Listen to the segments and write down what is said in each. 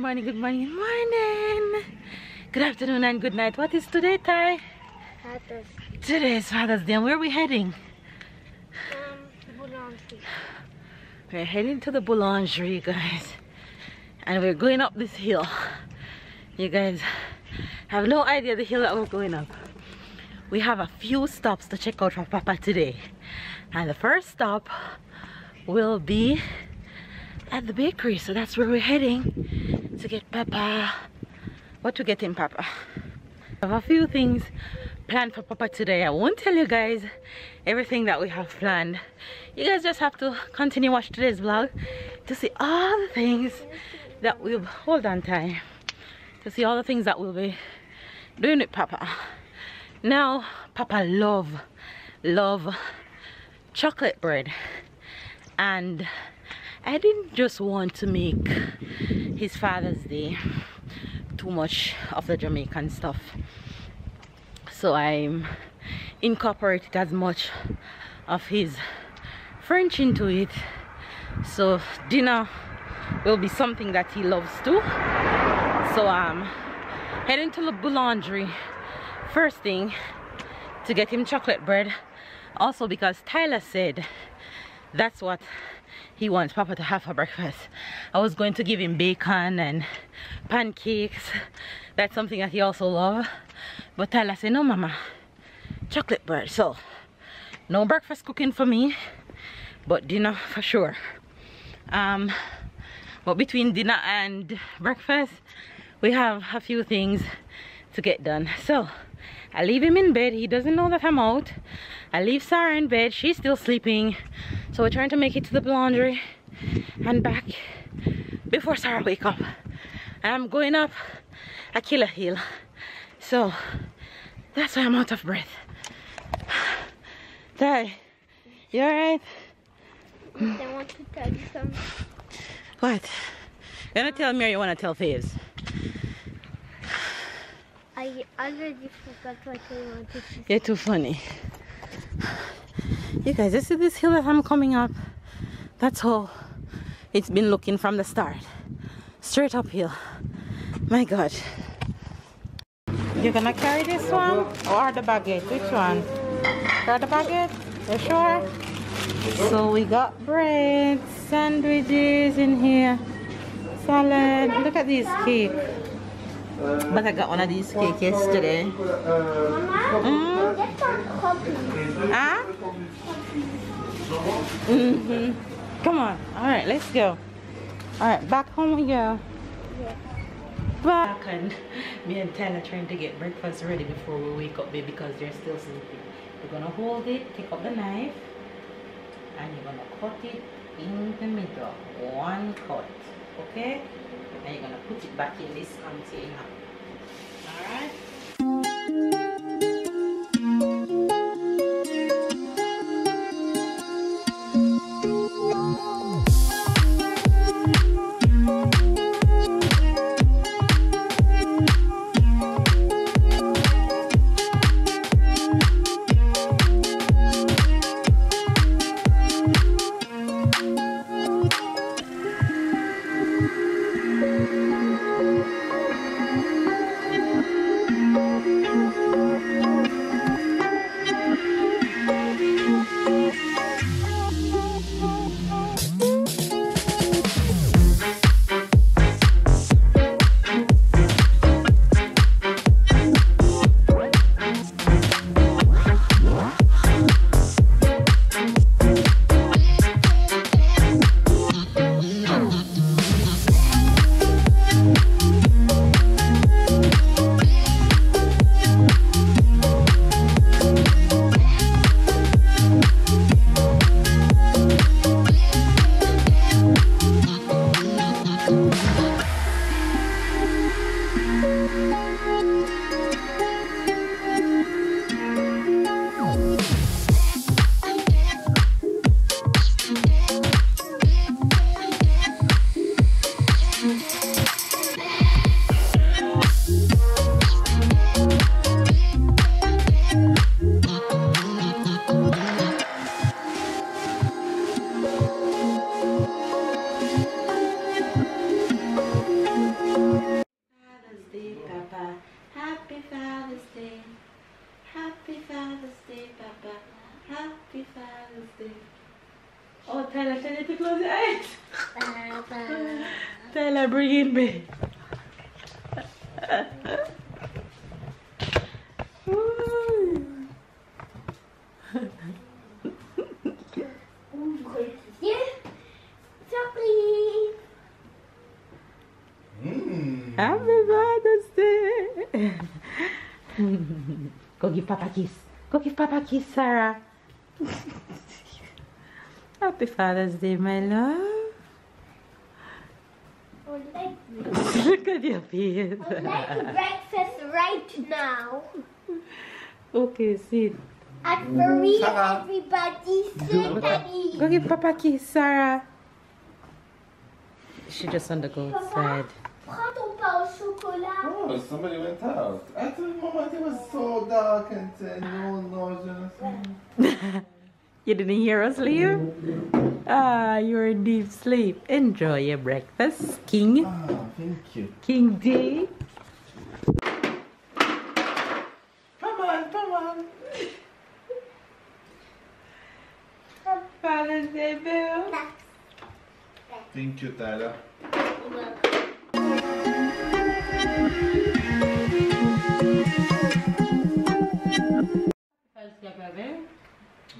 morning, good morning, good morning. Good afternoon and good night. What is today, Ty? Father's. Today is Father's Day. And where are we heading? Boulangerie. We're heading to the boulangerie, guys. And we're going up this hill. You guys have no idea the hill that we're going up. We have a few stops to check out for Papa today. And the first stop will be at the bakery. So that's where we're heading to get Papa. What to get him, Papa? I have a few things planned for Papa today. I won't tell you guys everything that we have planned. You guys just have to continue watch today's vlog to see all the things that we'll hold on time. To see all the things that we'll be doing with Papa. Now Papa love chocolate bread, and I didn't just want to make his Father's Day too much of the Jamaican stuff, so I'm incorporated as much of his French into it. So dinner will be something that he loves too. So I'm heading to the boulangerie first thing to get him chocolate bread, also because Tyler said that's what he wants Papa to have for breakfast. I was going to give him bacon and pancakes. That's something that he also loves, but Tyler said no, Mama, chocolate bread. So no breakfast cooking for me, but dinner for sure. But between dinner and breakfast we have a few things to get done. So I leave him in bed. He doesn't know that I'm out. I leave Sarah in bed. She's still sleeping. So we're trying to make it to the laundry and back before Sarah wake up. And I'm going up a killer hill. So that's why I'm out of breath. Ty, you alright? I want to tell you something. What? You wanna tell me or you wanna tell Faves? I already forgot what I wanted to say. You're too funny. You guys, you see this hill that I'm coming up? That's how it's been looking from the start. Straight uphill. My God. You're gonna carry this one or the baguette? Which one? Carry the baguette? You sure? So we got bread, sandwiches in here, salad. Look at these cake. But I got one of these cakes yesterday. Mama, get some coffee. Huh? Come on. Alright, let's go. Alright, back home we go. Yeah. Back, and me and Tyler trying to get breakfast ready before we wake up, baby, because they're still sleeping. You're gonna hold it, take up the knife, and you're gonna cut it in the middle. One cut. Okay? And you're gonna put it back in this container. Alright? was it. Tyler, bring in me. Happy Father's Day. Go give Papa a kiss. Go give Papa a kiss, Sarah. Happy Father's Day, my love. Look at your face. I'd like breakfast right now. Okay, sit. And for me, everybody sit and eat. Go give Papa a kiss, Sarah. She just want to go outside. Prends ton pain au chocolat. Oh, somebody went out. I thought, Mama, it was so dark and no, You didn't hear us leave? Ah, you're in deep sleep. Enjoy your breakfast, King. Ah, thank you. King D. Come on. Father's Day, Bill. Thank you, Tyler.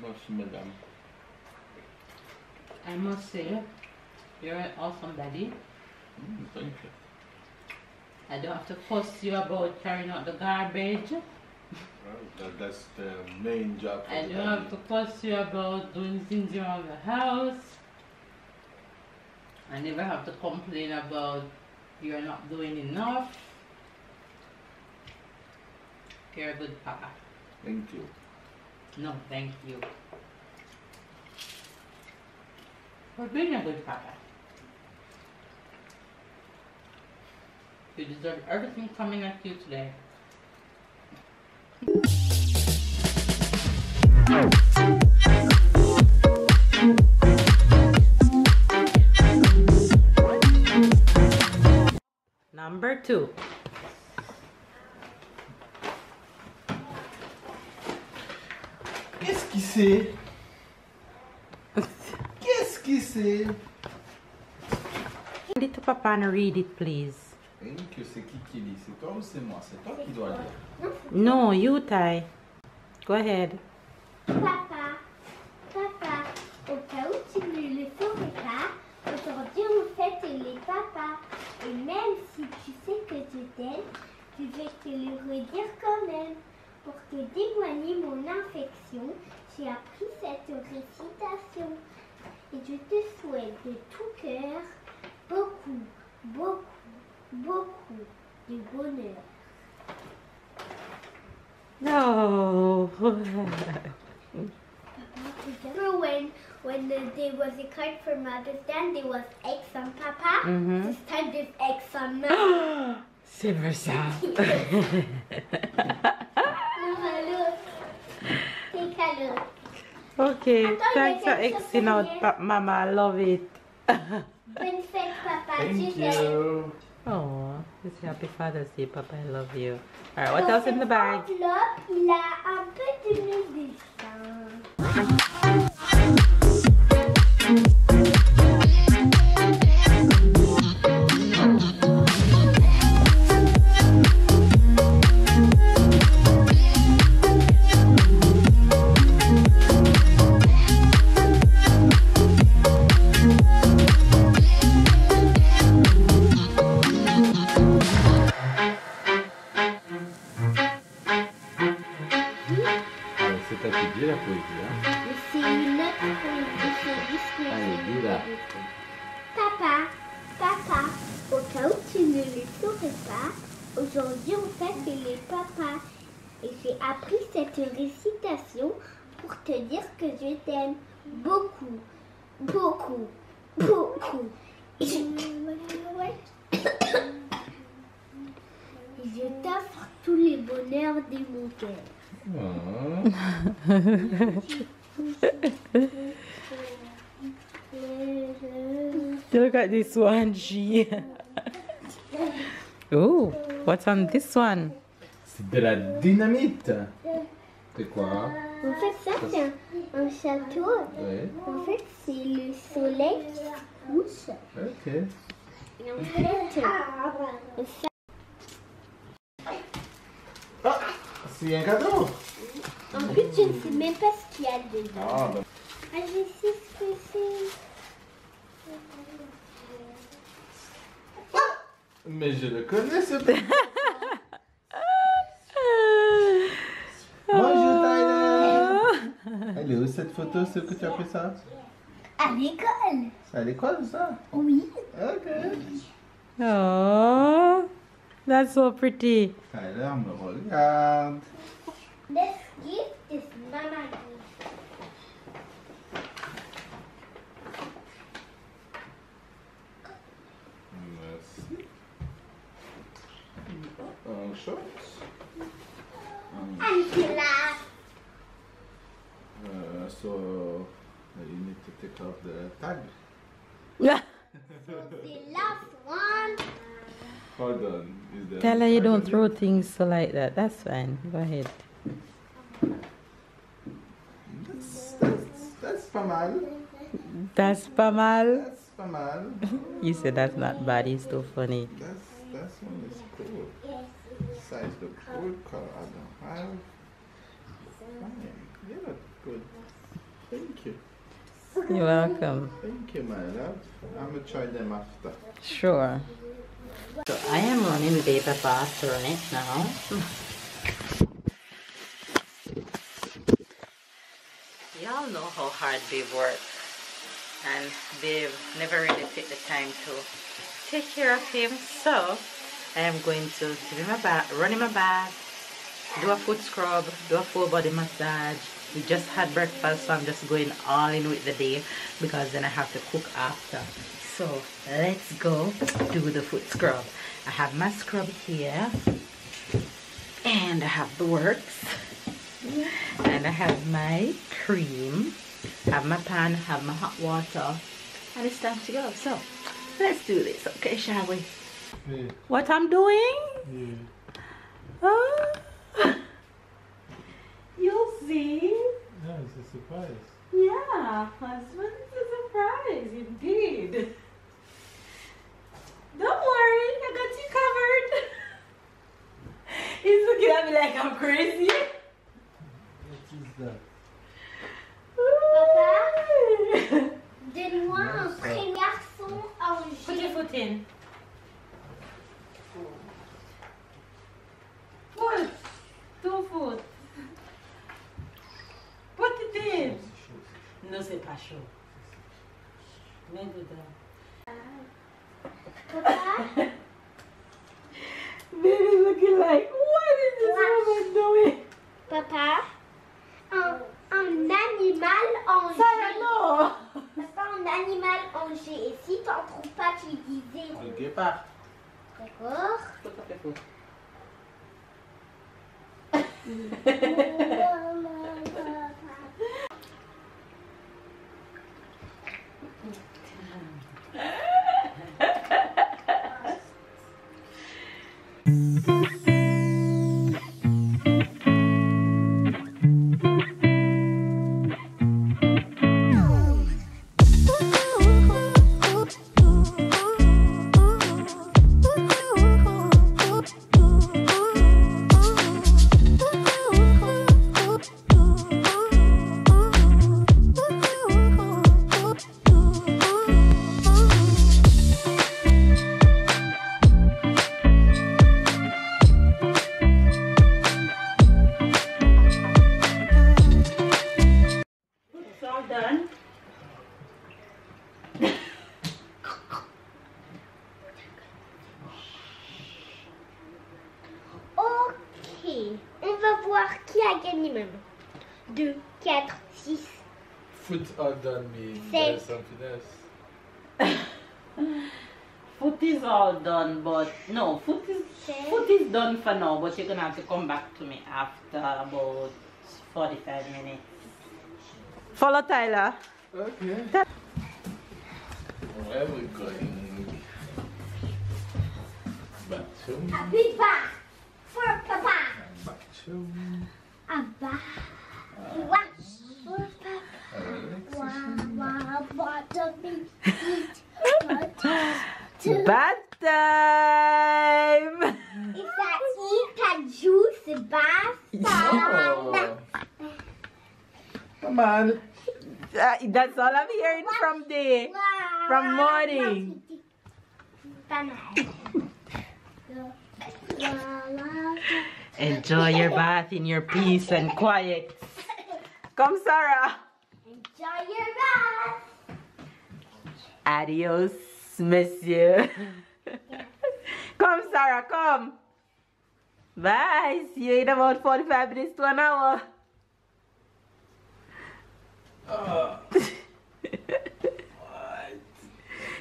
Merci, madame. I must say, you're an awesome daddy. Thank you. I don't have to fuss you about carrying out the garbage. Well, that's the main job. I don't have to fuss you about doing things around the house. I never have to complain about you're not doing enough. You're a good papa. Thank you. No, thank you. For being a good papa. You deserve everything coming at you today. Number 2. Qu'est-ce qui c'est? Qu'est-ce qui c'est? Hand it to Papa and read it, please. Thank you, c'est qui lit? C'est toi ou c'est moi? C'est toi qui dois lire. No, you, Ty. Go ahead. Papa, au cas où tu ne le saurais pas, aujourd'hui on fête les papas. Et même si tu sais que je t'aime, je vais te le redire quand même. Pour te démoigner mon infection, j'ai appris cette récitation. Et je te souhaite de tout cœur beaucoup de bonheur. No. Remember when there was a card for Mother's Day, there was X on Papa? This time there's X on Mom. Silver sound. Take a look. Okay, thanks for Xing out, Mama. I love it. Bonne fête, Papa. Thank you. Oh, it's Happy Father's Day, Papa. I love you. Alright, what else in the bag? Enveloppe, il a un peu de mes dessins. C'est à te dire la poésie, hein? C'est une autre poésie, c'est juste que Allez, c'est dis-la. Papa, au cas où tu ne le saurais pas, aujourd'hui on fête les papas. Et j'ai appris cette récitation pour te dire que je t'aime beaucoup. Et je t'offre tous les bonheurs de mon cœur. Oh. Look at this one, G. Oh, what's on this one? C'est de la dynamite. C'est quoi? En fait, ça, c'est un château. Ouais. En fait, c'est le soleil qui se couche. Ok. Et en fait, Ah, c'est un cadeau. en plus, je ne sais même pas ce qu'il y a dedans. Ah, ben. Ah, je sais ce que c'est. Mais je le connais ce petit. Bonjour Tyler. Elle est où cette photo, ce que tu as fait ça? À l'école. C'est à l'école ça? Oui. Ok. Oh, that's so pretty. Tyler me regarde. This gift is Mama gift. Merci. Un short. Angela. So you need to take off the tag. Yeah. The last one. Hold on. Is there Tell her you don't tag? throw things so like that. That's fine. Go ahead. That's pas mal. That's Pamal. That's pas mal. You said that's not bad. It's too funny. That's one is cool. Size look good. Color I don't have. Fine. You look good. Thank you. You're welcome. Thank you, my love. I'm gonna try them after. Sure. So I am running beta fast right now. Y'all know how hard Babe works, and Babe never really take the time to take care of him. So I am going to give him a bath, run him a bath, do a foot scrub, do a full body massage. We just had breakfast, so I'm just going all in with the day because then I have to cook after. So let's go do the foot scrub. I have my scrub here, and I have the works, and I have my cream, have my pan, have my hot water, and it's time to go. So let's do this, okay, shall we? Yeah. What I'm doing? Yeah. Oh, you'll see. No, it's a surprise. Yeah, husband, it's a surprise indeed. Don't worry, I got you covered. He's looking at me like I'm crazy. What is that? Papa, donne-moi un vrai garçon en Put your G. foot in. Foot. 2 foot. Put it in. No, c'est pas chaud. Mets dedans. Papa, Baby's looking like, what is this woman doing? papa, un animal en G. Sarah, no. Papa, un animal en G. Et si t'en trouves pas, tu dis zéro. Le guépard. D'accord. Put up your foot. Qui a gagné maintenant? 2, 4, 6. Foot all done me. Same. There's something else. Foot is all done, but no, foot is done for now, but you're gonna have to come back to me after about 45 minutes. Follow Tyler. Okay. Where are we going? Bathroom. A big bath for Papa. Bathroom. A bath. Bath time! Is that eat and juice bath time? Come on. That's all I'm hearing from morning. Enjoy your bath in your peace and quiet. Come, Sarah. Enjoy your bath. Adios, monsieur. Come, Sarah, come. Bye. See you in about 45 minutes to an hour.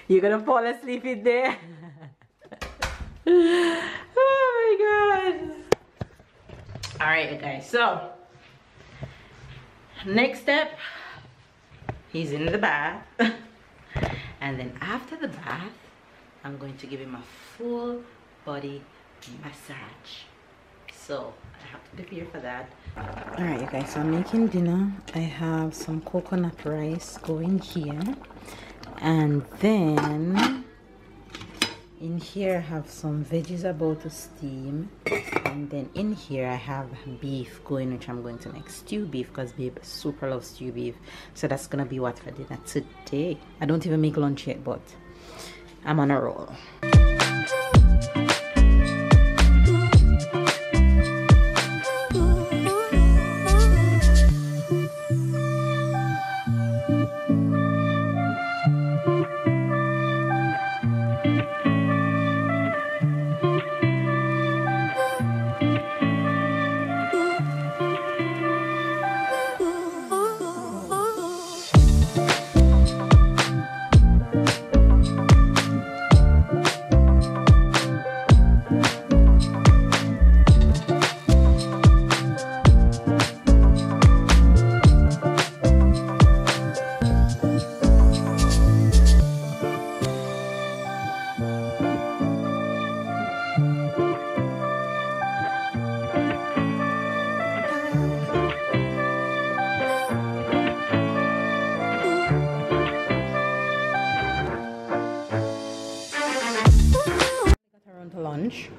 You're gonna fall asleep in there. Oh my god. Alright guys, so next step, he's in the bath. And then after the bath, I'm going to give him a full body massage. So I have to prepare for that. Alright you guys, so I'm making dinner. I have some coconut rice going here. And then in here I have some veggies about to steam. And then in here I have beef going, which I'm going to make stew beef because babe super loves stew beef. So that's gonna be what for dinner today. I don't even make lunch yet, but I'm on a roll. Lunch.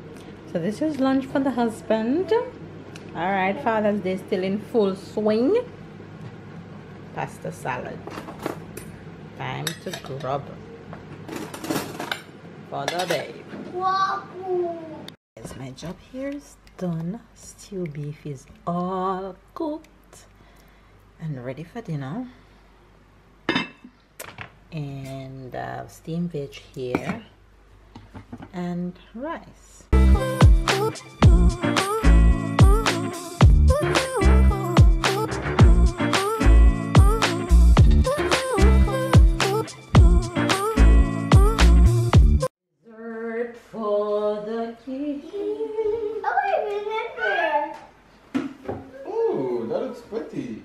So this is lunch for the husband. All right, Father's Day still in full swing. Pasta salad. Time to grub for the babe. Yes, my job here is done. Stew beef is all cooked and ready for dinner. And steamed veg here. And rice. Dessert for the kids. Oh, I remember. Oh, that looks pretty.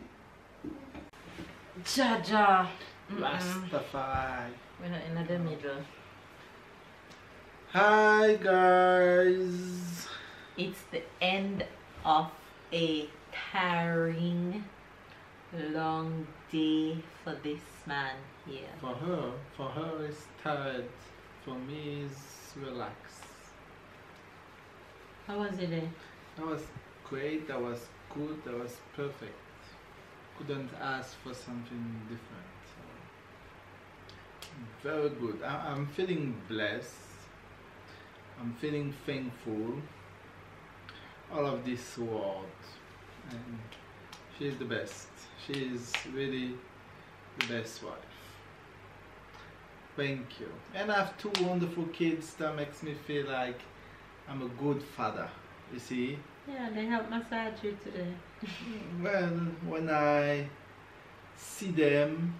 Jaja. Rastafari. We're not in the middle. Hi guys. It's the end of a tiring, long day for this man here. For her it's tired. For me it's relaxed. How was it then? That was great, that was good, that was perfect. Couldn't ask for something different. So, very good. I'm feeling blessed. I'm feeling thankful. All of this world. And she's the best. She is really the best wife. Thank you. And I have two wonderful kids that makes me feel like I'm a good father. You see? Yeah, they helped massage you today. Well, when I see them,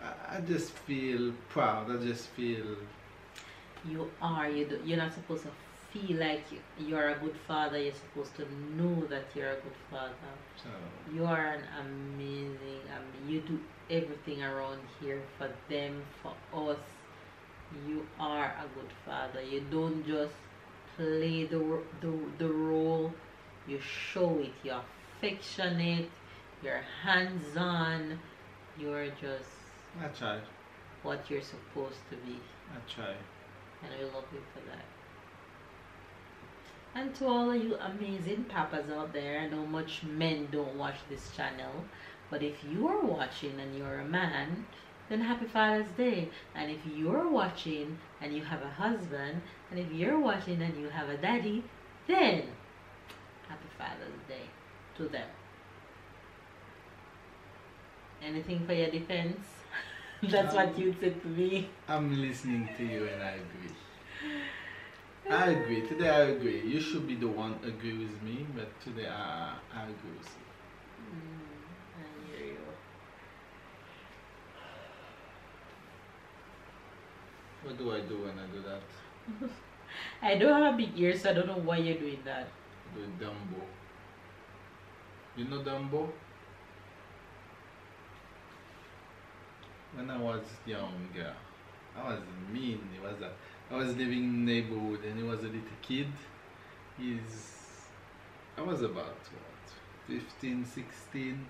I just feel proud. I just feel... You're not supposed to feel like you're a good father. You're supposed to know that you're a good father. So, you are an amazing, you do everything around here for them, for us. You are a good father. You don't just play the role, you show it. You're affectionate, You're hands-on. You're just I try. what you're supposed to be. I try. And we love you for that. And to all of you amazing papas out there, I know much men don't watch this channel, but if you are watching and you're a man, then happy Father's Day. And if you're watching and you have a husband, and if you're watching and you have a daddy, then happy Father's Day to them. Anything for your defense? That's what you said to me. I'm listening to you and I agree. I agree. Today I agree. You should be the one agree with me, but today I agree with you. I hear you. What do I do when I do that? I don't have a big ear, so I don't know why you're doing that. I do Dumbo. You know Dumbo? When I was younger, I was mean. I was living in the neighborhood and he was a little kid. I was about what, 15, 16,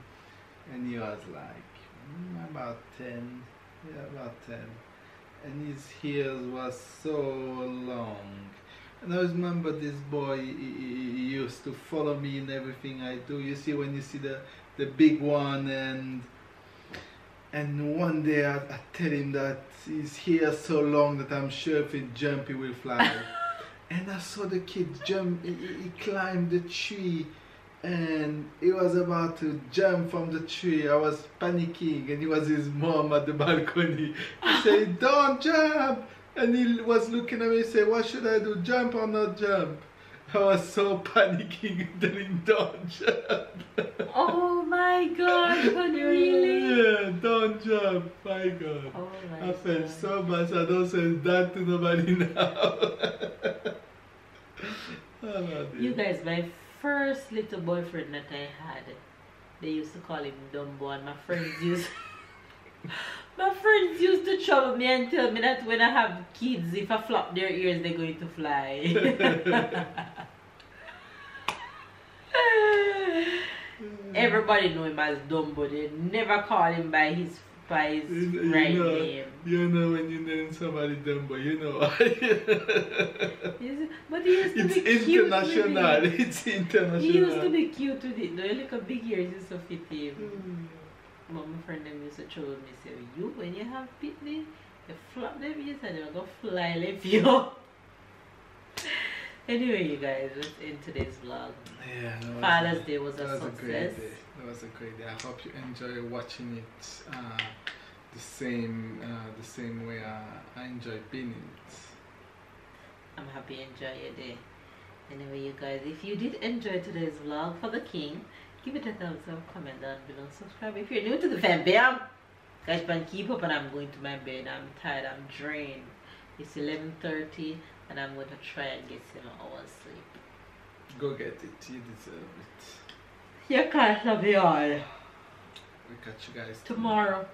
and he was like about 10. Yeah, about 10. And his hair was so long. And I remember this boy, he used to follow me in everything I do. You see, when you see the big one, and one day I tell him that his hair so long that I'm sure if it jump, he will fly. And I saw the kid jump, he climbed the tree, and he was about to jump from the tree. I was panicking, and he was his mom at the balcony. He said, "Don't jump!" And he was looking at me and said, "What should I do, jump or not jump?" I was so panicking, telling don't jump. Oh my God, honey, really? Yeah, don't jump, my God. Oh my I felt God. so bad, so I don't say that to nobody now. Oh, You guys, my first little boyfriend that I had, they used to call him Dumbo, and my friends used to trouble me and tell me that when I have kids, if I flop their ears, they're going to fly. Everybody know him as Dumbo. They never call him by his right name. You know when you name somebody Dumbo, you know why. But he used to be cute. It's international. It's international. He used to be cute with it. Though, like a big ears used to fit him. My friend them used to trouble me, say, "You when you have pitney, you flop them ears and they're gonna fly left you." Anyway, you guys, let's end today's vlog. Yeah, Father's Day was a success. Great day. That was a great day. I hope you enjoy watching it the same way I enjoy being in it. I'm happy you enjoy your day. Anyway, you guys, if you did enjoy today's vlog for the king, give it a thumbs up, comment down below, subscribe if you're new to the fam. Bam! Guys, but keep up and I'm going to my bed. I'm tired, I'm drained. It's 11:30 and I'm going to try and get 7 hours sleep. Go get it. You deserve it. You can't love you all. We'll catch you guys tomorrow.